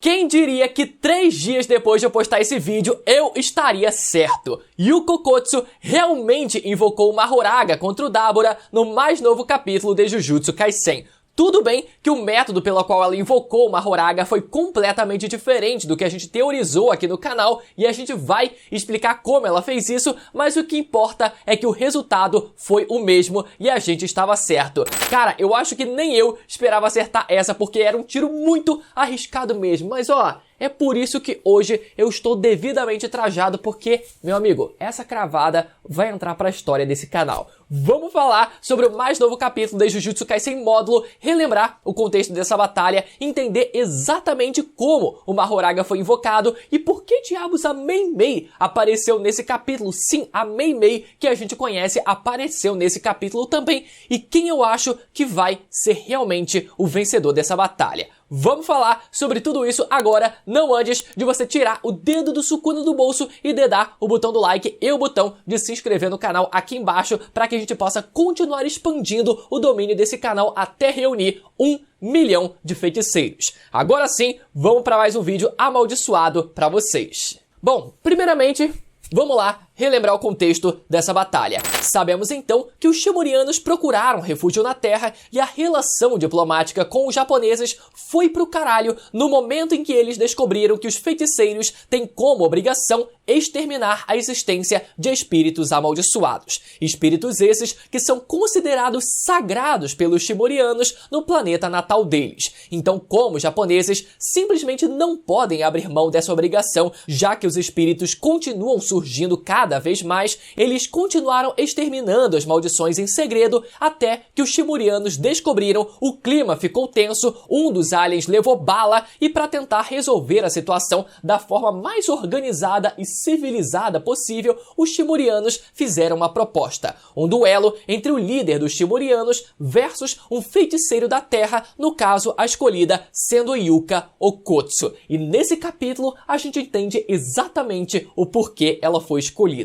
Quem diria que 3 dias depois de eu postar esse vídeo, eu estaria certo. Yuko Kotsu realmente invocou uma Horaga contra o Dabura no mais novo capítulo de Jujutsu Kaisen. Tudo bem que o método pelo qual ela invocou uma Horaga foi completamente diferente do que a gente teorizou aqui no canal e a gente vai explicar como ela fez isso, mas o que importa é que o resultado foi o mesmo e a gente estava certo. Cara, eu acho que nem eu esperava acertar essa porque era um tiro muito arriscado mesmo, mas ó... É por isso que hoje eu estou devidamente trajado, porque, meu amigo, essa cravada vai entrar para a história desse canal. Vamos falar sobre o mais novo capítulo de Jujutsu Kaisen módulo, relembrar o contexto dessa batalha, entender exatamente como o Horaga foi invocado e por que diabos a Mei Mei apareceu nesse capítulo. Sim, a Mei Mei que a gente conhece apareceu nesse capítulo também e quem eu acho que vai ser realmente o vencedor dessa batalha. Vamos falar sobre tudo isso agora, não antes de você tirar o dedo do Sukuna do bolso e dedar o botão do like e o botão de se inscrever no canal aqui embaixo para que a gente possa continuar expandindo o domínio desse canal até reunir 1 milhão de feiticeiros. Agora sim, vamos para mais um vídeo amaldiçoado para vocês. Bom, primeiramente... vamos lá relembrar o contexto dessa batalha. Sabemos então que os Shimurianos procuraram refúgio na Terra e a relação diplomática com os japoneses foi pro caralho no momento em que eles descobriram que os feiticeiros têm como obrigação exterminar a existência de espíritos amaldiçoados. Espíritos esses que são considerados sagrados pelos Shimurianos no planeta natal deles. Então, como os japoneses simplesmente não podem abrir mão dessa obrigação, já que os espíritos continuam surgindo cada vez mais, eles continuaram exterminando as maldições em segredo até que os Shimurianos descobriram, o clima ficou tenso, um dos aliens levou bala e para tentar resolver a situação da forma mais organizada e civilizada possível, os Shimurianos fizeram uma proposta. Um duelo entre o líder dos Shimurianos versus um feiticeiro da Terra, no caso a escolhida sendo Yuka Okkotsu. E nesse capítulo a gente entende exatamente o porquê ela foi escolhida.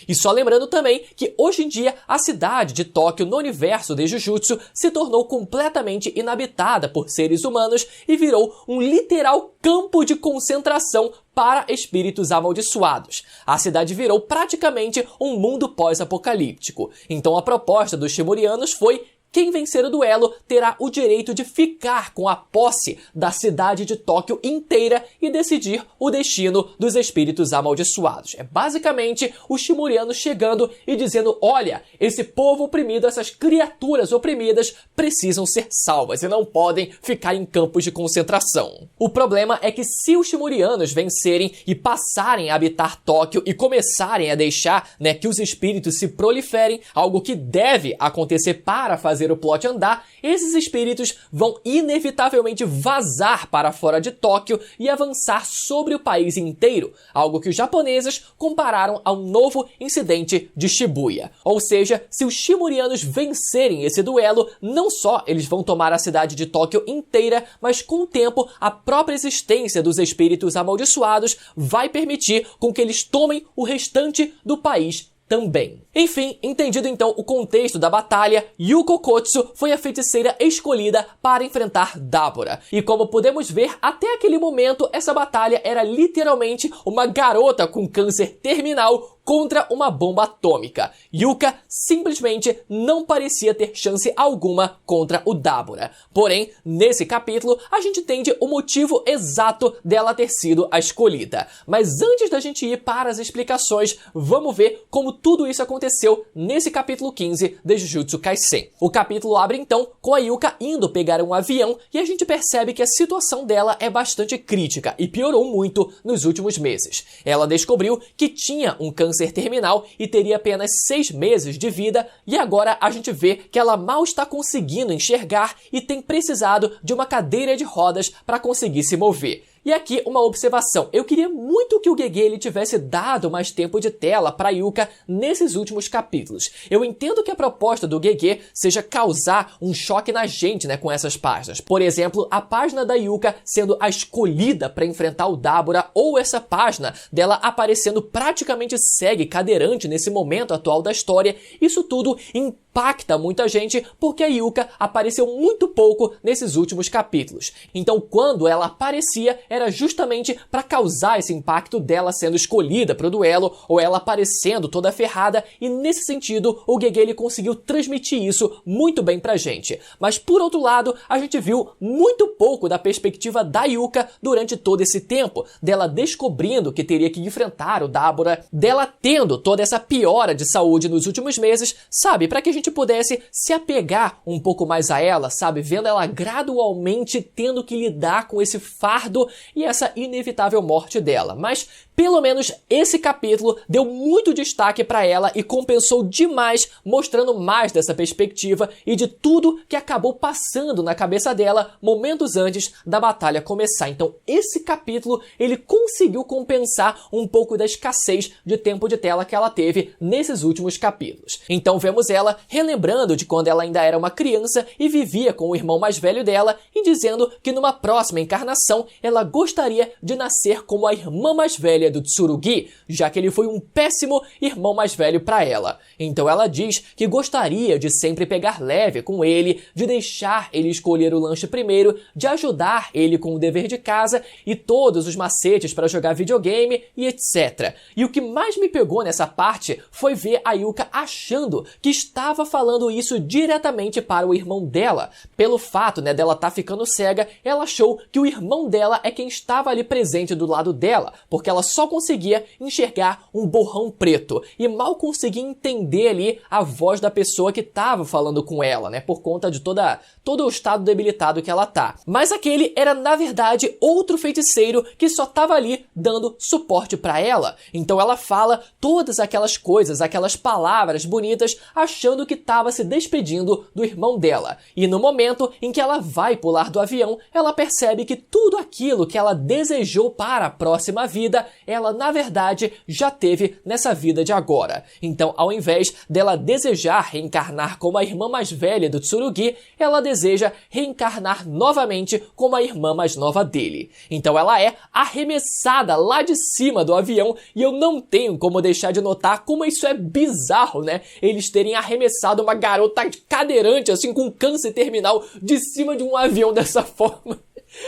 E só lembrando também que hoje em dia a cidade de Tóquio no universo de Jujutsu se tornou completamente inabitada por seres humanos e virou um literal campo de concentração para espíritos amaldiçoados. A cidade virou praticamente um mundo pós-apocalíptico. Então a proposta dos Shimurianos foi: quem vencer o duelo terá o direito de ficar com a posse da cidade de Tóquio inteira e decidir o destino dos espíritos amaldiçoados. É basicamente os Shimurianos chegando e dizendo: olha, esse povo oprimido, essas criaturas oprimidas precisam ser salvas e não podem ficar em campos de concentração. O problema é que se os Shimurianos vencerem e passarem a habitar Tóquio e começarem a deixar, que os espíritos se proliferem, algo que deve acontecer para fazer o plot andar, esses espíritos vão inevitavelmente vazar para fora de Tóquio e avançar sobre o país inteiro, algo que os japoneses compararam ao novo incidente de Shibuya. Ou seja, se os Shimurianos vencerem esse duelo, não só eles vão tomar a cidade de Tóquio inteira, mas com o tempo a própria existência dos espíritos amaldiçoados vai permitir com que eles tomem o restante do país também. Enfim, entendido então o contexto da batalha, Yuko Kotsu foi a feiticeira escolhida para enfrentar Dabura. E como podemos ver, até aquele momento, essa batalha era literalmente uma garota com câncer terminal contra uma bomba atômica. Yuka simplesmente não parecia ter chance alguma contra o Dabura. Porém, nesse capítulo, a gente entende o motivo exato dela ter sido a escolhida. Mas antes da gente ir para as explicações, vamos ver como tudo isso aconteceu nesse capítulo 15 de Jujutsu Kaisen. O capítulo abre então com a Yuka indo pegar um avião e a gente percebe que a situação dela é bastante crítica e piorou muito nos últimos meses. Ela descobriu que tinha um câncer terminal e teria apenas 6 meses de vida e agora a gente vê que ela mal está conseguindo enxergar e tem precisado de uma cadeira de rodas para conseguir se mover. E aqui uma observação, eu queria muito que o Gege ele tivesse dado mais tempo de tela para Yuka nesses últimos capítulos. Eu entendo que a proposta do Gege seja causar um choque na gente, com essas páginas. Por exemplo, a página da Yuka sendo a escolhida para enfrentar o Dabura, ou essa página dela aparecendo praticamente cega e cadeirante nesse momento atual da história, isso tudo em impacta muita gente porque a Yuka apareceu muito pouco nesses últimos capítulos. Então quando ela aparecia era justamente para causar esse impacto dela sendo escolhida para o duelo ou ela aparecendo toda ferrada, e nesse sentido o Gege ele conseguiu transmitir isso muito bem pra gente. Mas por outro lado, a gente viu muito pouco da perspectiva da Yuka durante todo esse tempo, dela descobrindo que teria que enfrentar o Dabura, dela tendo toda essa piora de saúde nos últimos meses, sabe, para que a gente pudesse se apegar um pouco mais a ela, sabe, vendo ela gradualmente tendo que lidar com esse fardo e essa inevitável morte dela. Mas pelo menos esse capítulo deu muito destaque para ela e compensou demais, mostrando mais dessa perspectiva e de tudo que acabou passando na cabeça dela momentos antes da batalha começar. Então esse capítulo ele conseguiu compensar um pouco da escassez de tempo de tela que ela teve nesses últimos capítulos. Então vemos ela relembrando de quando ela ainda era uma criança e vivia com o irmão mais velho dela e dizendo que numa próxima encarnação ela gostaria de nascer como a irmã mais velha do Tsurugi, já que ele foi um péssimo irmão mais velho para ela. Então ela diz que gostaria de sempre pegar leve com ele, de deixar ele escolher o lanche primeiro, de ajudar ele com o dever de casa e todos os macetes para jogar videogame e etc. E o que mais me pegou nessa parte foi ver a Yuka achando que estava falando isso diretamente para o irmão dela. Pelo fato, dela tá ficando cega, ela achou que o irmão dela é quem estava ali presente do lado dela, porque ela só conseguia enxergar um borrão preto e mal conseguia entender ali a voz da pessoa que estava falando com ela, por conta de todo o estado debilitado que ela tá. Mas aquele era, na verdade, outro feiticeiro que só estava ali dando suporte para ela. Então ela fala todas aquelas coisas, aquelas palavras bonitas, achando que estava se despedindo do irmão dela. E no momento em que ela vai pular do avião, ela percebe que tudo aquilo que ela desejou para a próxima vida, ela na verdade já teve nessa vida de agora. Então, ao invés dela desejar reencarnar como a irmã mais velha do Tsurugi, ela deseja reencarnar novamente como a irmã mais nova dele. Então ela é arremessada lá de cima do avião e eu não tenho como deixar de notar como isso é bizarro, Eles terem arremessado uma garota cadeirante, assim, com câncer terminal, de cima de um avião dessa forma.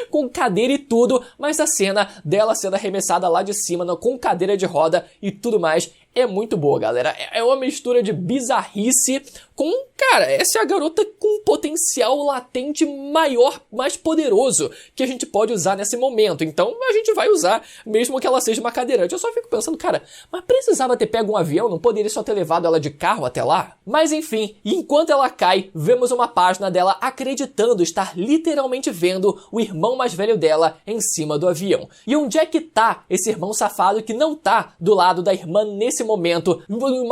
Com cadeira e tudo, mas a cena dela sendo arremessada lá de cima, com cadeira de roda e tudo mais, é muito boa, galera. É uma mistura de bizarrice com, cara, essa é a garota com um potencial latente maior, mais poderoso, que a gente pode usar nesse momento. Então a gente vai usar, mesmo que ela seja uma cadeirante. Eu só fico pensando, cara, mas precisava ter pego um avião? Não poderia só ter levado ela de carro até lá? Mas enfim, enquanto ela cai, vemos uma página dela acreditando estar literalmente vendo o irmão mais velho dela em cima do avião. E onde é que tá esse irmão safado que não tá do lado da irmã nesse momento,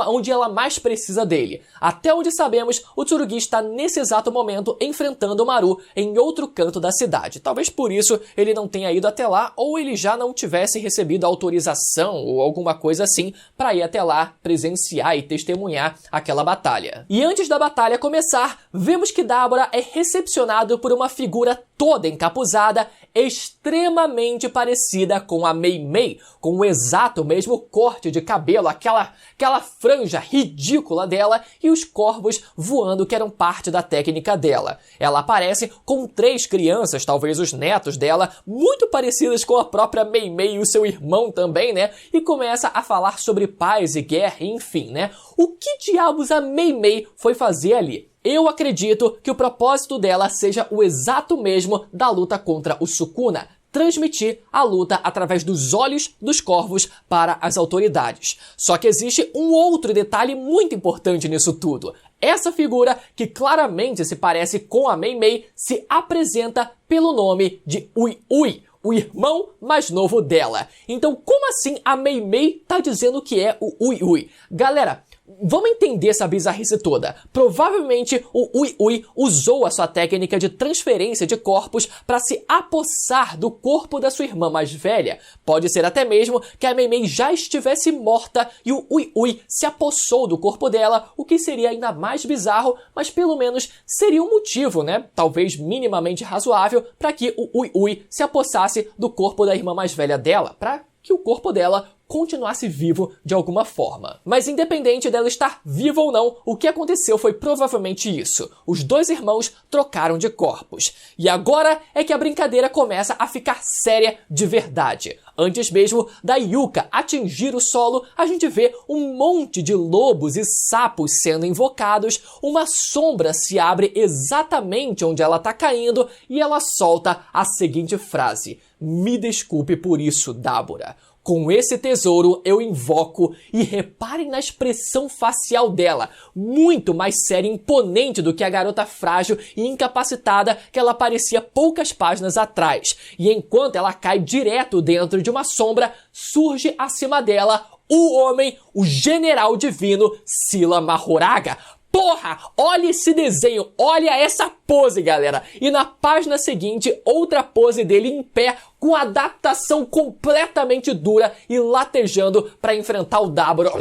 onde ela mais precisa dele? Até onde sabemos, o Tsurugi está nesse exato momento enfrentando o Maru em outro canto da cidade. Talvez por isso ele não tenha ido até lá, ou ele já não tivesse recebido autorização ou alguma coisa assim para ir até lá presenciar e testemunhar aquela batalha. E antes da batalha começar, vemos que Dabura é recepcionado por uma figura toda encapuzada, extremamente parecida com a Mei Mei, com o exato mesmo corte de cabelo, aquela franja ridícula dela e os corvos voando que eram parte da técnica dela. Ela aparece com 3 crianças, talvez os netos dela, muito parecidas com a própria Mei Mei e o seu irmão também, e começa a falar sobre paz e guerra, enfim, O que diabos a Mei Mei foi fazer ali? Eu acredito que o propósito dela seja o exato mesmo da luta contra o Sukuna, transmitir a luta através dos olhos dos corvos para as autoridades. Só que existe um outro detalhe muito importante nisso tudo. Essa figura, que claramente se parece com a Mei Mei, se apresenta pelo nome de Ui Ui, o irmão mais novo dela. Então, como assim a Mei Mei tá dizendo que é o Ui Ui? Galera, vamos entender essa bizarrice toda. Provavelmente o Ui Ui usou a sua técnica de transferência de corpos para se apossar do corpo da sua irmã mais velha. Pode ser até mesmo que a Mei Mei já estivesse morta e o Ui Ui se apossou do corpo dela, o que seria ainda mais bizarro, mas pelo menos seria um motivo, talvez minimamente razoável, para que o Ui Ui se apossasse do corpo da irmã mais velha dela, para que o corpo dela continuasse vivo de alguma forma. Mas independente dela estar viva ou não, o que aconteceu foi provavelmente isso. Os dois irmãos trocaram de corpos. E agora é que a brincadeira começa a ficar séria de verdade. Antes mesmo da Yuka atingir o solo, a gente vê um monte de lobos e sapos sendo invocados, uma sombra se abre exatamente onde ela tá caindo e ela solta a seguinte frase: "Me desculpe por isso, Dabura. Com esse tesouro eu invoco", e reparem na expressão facial dela, muito mais séria e imponente do que a garota frágil e incapacitada que ela parecia poucas páginas atrás. E enquanto ela cai direto dentro de uma sombra, surge acima dela o homem, o general divino Sila Mahoraga. Porra, olha esse desenho, olha essa pose, galera. E na página seguinte, outra pose dele em pé, com adaptação completamente dura e latejando para enfrentar o Dabura.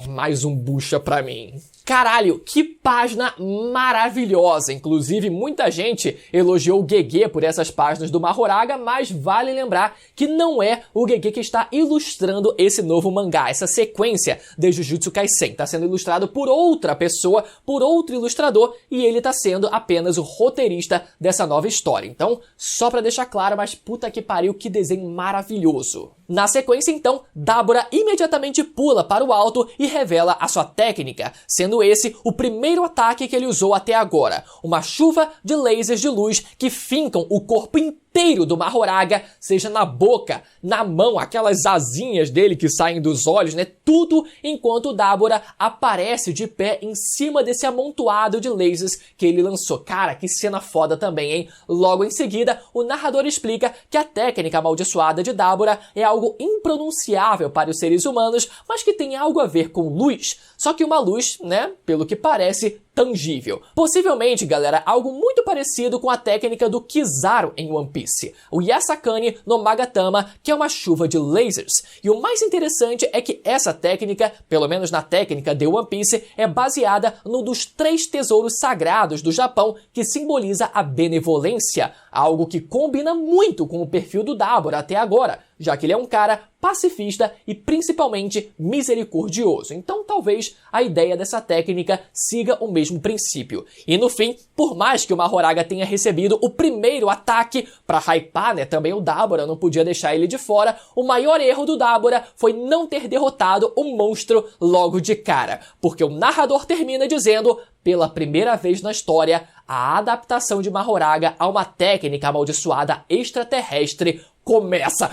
Mais um bucha pra mim. Caralho, que página maravilhosa. Inclusive, muita gente elogiou o Gege por essas páginas do Mahoraga, mas vale lembrar que não é o Gege que está ilustrando esse novo mangá, essa sequência de Jujutsu Kaisen. Está sendo ilustrado por outra pessoa, por outro ilustrador, e ele está sendo apenas o roteirista dessa nova história. Então, só pra deixar claro, mas puta que pariu, que desenho maravilhoso. Na sequência, então, Dabura imediatamente pula para o alto e revela a sua técnica, sendo esse o primeiro ataque que ele usou até agora, uma chuva de lasers de luz que fincam o corpo inteiro do Mahoraga, seja na boca, na mão, aquelas asinhas dele que saem dos olhos, né? Tudo enquanto o Dabura aparece de pé em cima desse amontoado de lasers que ele lançou. Cara, que cena foda também, hein? Logo em seguida, o narrador explica que a técnica amaldiçoada de Dabura é algo impronunciável para os seres humanos, mas que tem algo a ver com luz. Só que uma luz, né, pelo que parece, tangível. Possivelmente, galera, algo muito parecido com a técnica do Kizaru em One Piece, o Yasakani no Magatama, que é uma chuva de lasers. E o mais interessante é que essa técnica, pelo menos na técnica de One Piece, é baseada num dos 3 tesouros sagrados do Japão, que simboliza a benevolência, algo que combina muito com o perfil do Dabura até agora, já que ele é um cara pacifista e principalmente misericordioso. Então talvez a ideia dessa técnica siga o mesmo princípio. E no fim, por mais que o Mahoraga tenha recebido o primeiro ataque, pra hypar, né, também o Dabura, não podia deixar ele de fora, o maior erro do Dabura foi não ter derrotado o monstro logo de cara, porque o narrador termina dizendo: pela primeira vez na história, a adaptação de Mahoraga a uma técnica amaldiçoada extraterrestre começa.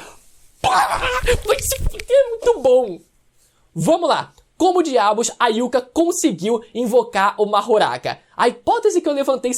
É muito bom. Vamos lá. Como diabos a Yuka conseguiu invocar o Mahoraga? A hipótese que eu levantei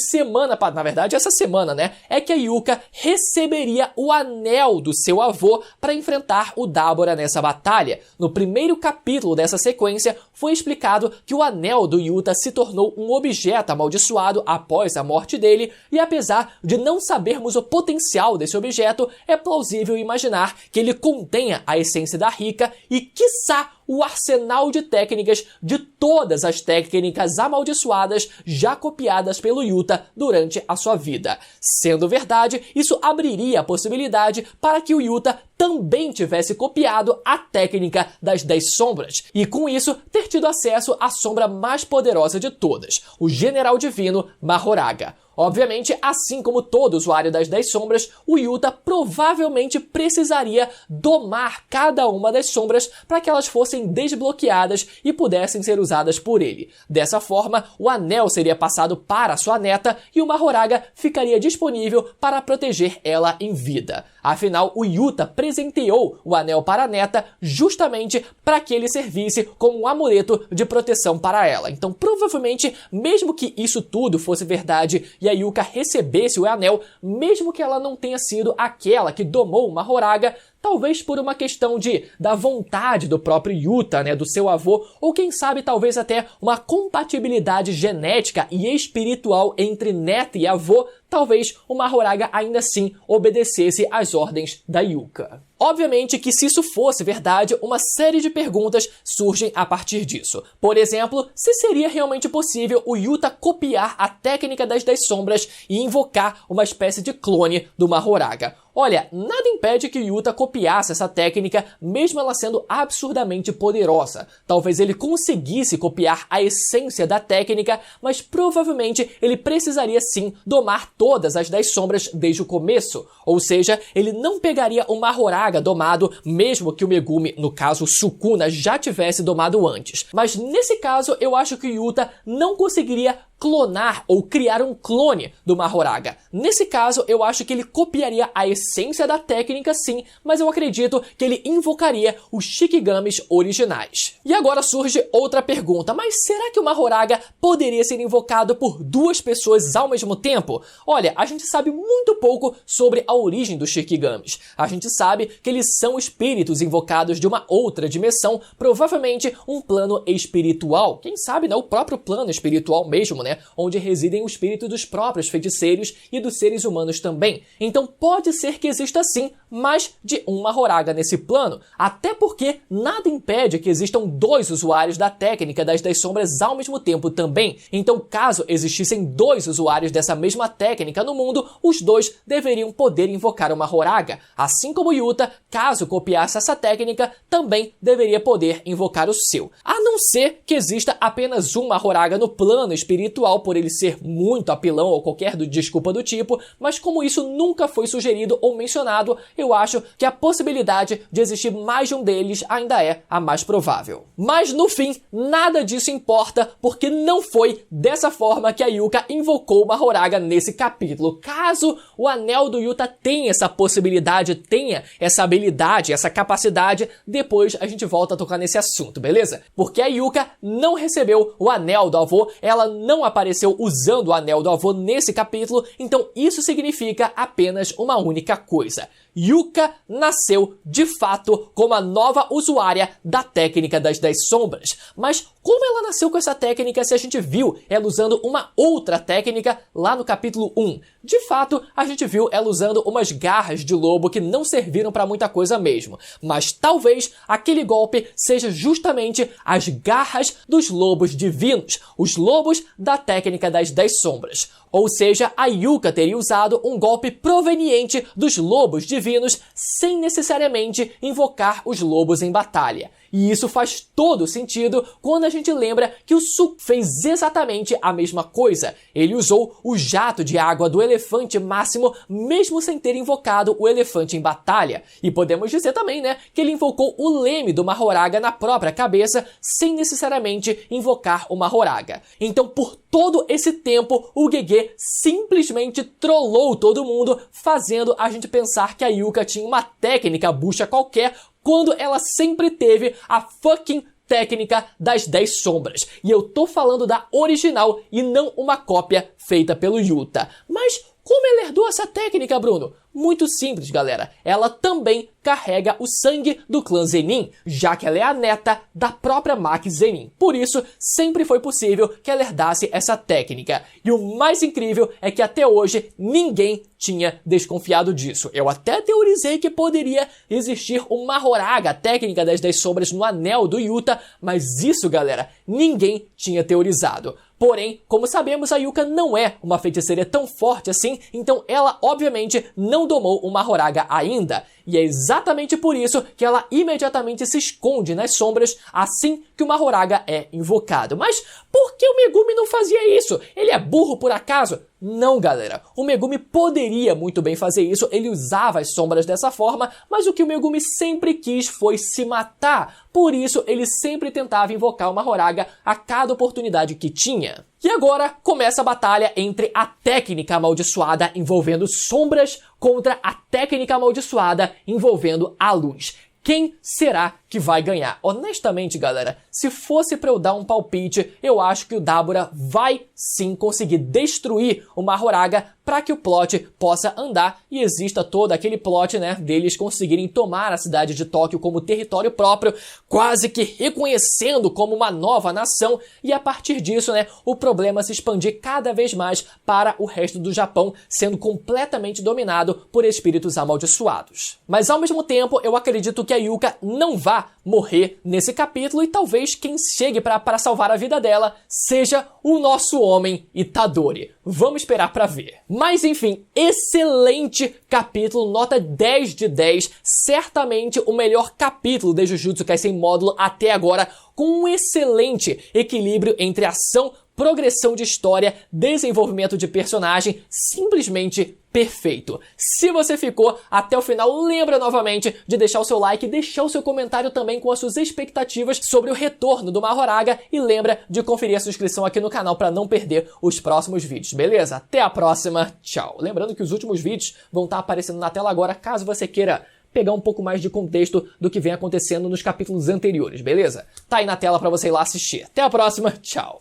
na verdade essa semana, né, é que a Yuka receberia o anel do seu avô para enfrentar o Dabura nessa batalha. No primeiro capítulo dessa sequência, foi explicado que o anel do Yuta se tornou um objeto amaldiçoado após a morte dele, e apesar de não sabermos o potencial desse objeto, é plausível imaginar que ele contenha a essência da Rika e, quiçá, o arsenal de técnicas de todas as técnicas amaldiçoadas já copiadas pelo Yuta durante a sua vida. Sendo verdade, isso abriria a possibilidade para que o Yuta também tivesse copiado a técnica das 10 sombras, e com isso ter tido acesso à sombra mais poderosa de todas, o General Divino Mahoraga. Obviamente, assim como todo usuário das 10 sombras, o Yuta provavelmente precisaria domar cada uma das sombras para que elas fossem desbloqueadas e pudessem ser usadas por ele. Dessa forma, o anel seria passado para sua neta e o Mahoraga ficaria disponível para proteger ela em vida. Afinal, o Yuta presenteou o anel para a neta justamente para que ele servisse como um amuleto de proteção para ela. Então, provavelmente, mesmo que isso tudo fosse verdade e a Yuka recebesse o anel, mesmo que ela não tenha sido aquela que domou o Mahoraga, talvez por uma questão da vontade do próprio Yuta, né, do seu avô, ou quem sabe talvez até uma compatibilidade genética e espiritual entre neta e avô, talvez o Mahoraga ainda assim obedecesse às ordens da Yuka. Obviamente que se isso fosse verdade, uma série de perguntas surgem a partir disso. Por exemplo, se seria realmente possível o Yuta copiar a técnica das 10 sombras e invocar uma espécie de clone do Mahoraga. Olha, nada impede que Yuta copiasse essa técnica, mesmo ela sendo absurdamente poderosa. Talvez ele conseguisse copiar a essência da técnica, mas provavelmente ele precisaria sim domar todas as 10 sombras desde o começo. Ou seja, ele não pegaria o Mahoraga domado, mesmo que o Megumi, no caso Sukuna, já tivesse domado antes. Mas nesse caso, eu acho que Yuta não conseguiria clonar ou criar um clone do Mahoraga. Nesse caso, eu acho que ele copiaria a essência da técnica sim, mas eu acredito que ele invocaria os Shikigamis originais. E agora surge outra pergunta, mas será que o Mahoraga poderia ser invocado por 2 pessoas ao mesmo tempo? Olha, a gente sabe muito pouco sobre a origem dos Shikigamis. A gente sabe que eles são espíritos invocados de uma outra dimensão, provavelmente um plano espiritual. Quem sabe, né, o próprio plano espiritual mesmo, onde residem o espírito dos próprios feiticeiros e dos seres humanos também. Então pode ser que exista sim mais de um Mahoraga nesse plano, até porque nada impede que existam 2 usuários da técnica das 10 sombras ao mesmo tempo também. Então caso existissem 2 usuários dessa mesma técnica no mundo, os 2 deveriam poder invocar o Mahoraga. Assim como Yuta, caso copiasse essa técnica, também deveria poder invocar o seu. A não ser que exista apenas um Mahoraga no plano espiritual, por ele ser muito apelão ou qualquer desculpa do tipo, mas como isso nunca foi sugerido ou mencionado, eu acho que a possibilidade de existir mais de um deles ainda é a mais provável. Mas no fim, nada disso importa, porque não foi dessa forma que a Yuka invocou o Mahoraga nesse capítulo. Caso o anel do Yuta tenha essa possibilidade, tenha essa habilidade, essa capacidade, depois a gente volta a tocar nesse assunto, beleza? Porque a Yuka não recebeu o anel do avô, ela não apareceu usando o anel do avô nesse capítulo, então isso significa apenas uma única coisa. Yuka nasceu, de fato, como a nova usuária da técnica das 10 sombras. Mas como ela nasceu com essa técnica se a gente viu ela usando uma outra técnica lá no capítulo 1? De fato, a gente viu ela usando umas garras de lobo que não serviram para muita coisa mesmo. Mas talvez aquele golpe seja justamente as garras dos lobos divinos, os lobos da técnica das 10 sombras. Ou seja, a Yuka teria usado um golpe proveniente dos lobos divinos sem necessariamente invocar os lobos em batalha. E isso faz todo sentido quando a gente lembra que o Sukuna fez exatamente a mesma coisa. Ele usou o jato de água do elefante máximo mesmo sem ter invocado o elefante em batalha. E podemos dizer também, que ele invocou o leme do Mahoraga na própria cabeça sem necessariamente invocar o Mahoraga. Então, por todo esse tempo, o Gege simplesmente trollou todo mundo, fazendo a gente pensar que a Yuka tinha uma técnica bucha qualquer, quando ela sempre teve a fucking técnica das 10 sombras. E eu tô falando da original e não uma cópia feita pelo Yuta. Mas como ela herdou essa técnica, Bruno? Muito simples, galera. Ela também carrega o sangue do clã Zenin, já que ela é a neta da própria Maki Zenin. Por isso, sempre foi possível que ela herdasse essa técnica. E o mais incrível é que até hoje ninguém tinha desconfiado disso. Eu até teorizei que poderia existir uma Mahoraga, a técnica das 10 sombras, no anel do Yuta, mas isso, galera, ninguém tinha teorizado. Porém, como sabemos, a Yuka não é uma feiticeira tão forte assim, então ela obviamente não domou o Mahoraga ainda. E é exatamente por isso que ela imediatamente se esconde nas sombras assim que o Mahoraga é invocado. Mas por que o Megumi não fazia isso? Ele é burro por acaso? Não, galera. O Megumi poderia muito bem fazer isso, ele usava as sombras dessa forma, mas o que o Megumi sempre quis foi se matar. Por isso, ele sempre tentava invocar o Mahoraga a cada oportunidade que tinha. E agora começa a batalha entre a técnica amaldiçoada envolvendo sombras contra a técnica amaldiçoada envolvendo a luz. Quem será que vai ganhar? Honestamente, galera, se fosse pra eu dar um palpite, eu acho que o Dabura vai sim conseguir destruir o Mahoraga para que o plot possa andar e exista todo aquele plot, deles conseguirem tomar a cidade de Tóquio como território próprio, quase que reconhecendo como uma nova nação, e a partir disso, o problema se expandir cada vez mais para o resto do Japão, sendo completamente dominado por espíritos amaldiçoados. Mas ao mesmo tempo, eu acredito que a Yuka não vai vá morrer nesse capítulo e talvez quem chegue para salvar a vida dela seja o nosso homem Itadori. Vamos esperar para ver. Mas enfim, excelente capítulo, nota 10 de 10, certamente o melhor capítulo de Jujutsu Kaisen módulo até agora, com um excelente equilíbrio entre ação, progressão de história, desenvolvimento de personagem, simplesmente perfeito. Se você ficou até o final, lembra novamente de deixar o seu like e deixar o seu comentário também com as suas expectativas sobre o retorno do Mahoraga e lembra de conferir a sua inscrição aqui no canal para não perder os próximos vídeos, beleza? Até a próxima, tchau! Lembrando que os últimos vídeos vão estar aparecendo na tela agora, caso você queira pegar um pouco mais de contexto do que vem acontecendo nos capítulos anteriores, beleza? Tá aí na tela para você ir lá assistir. Até a próxima, tchau!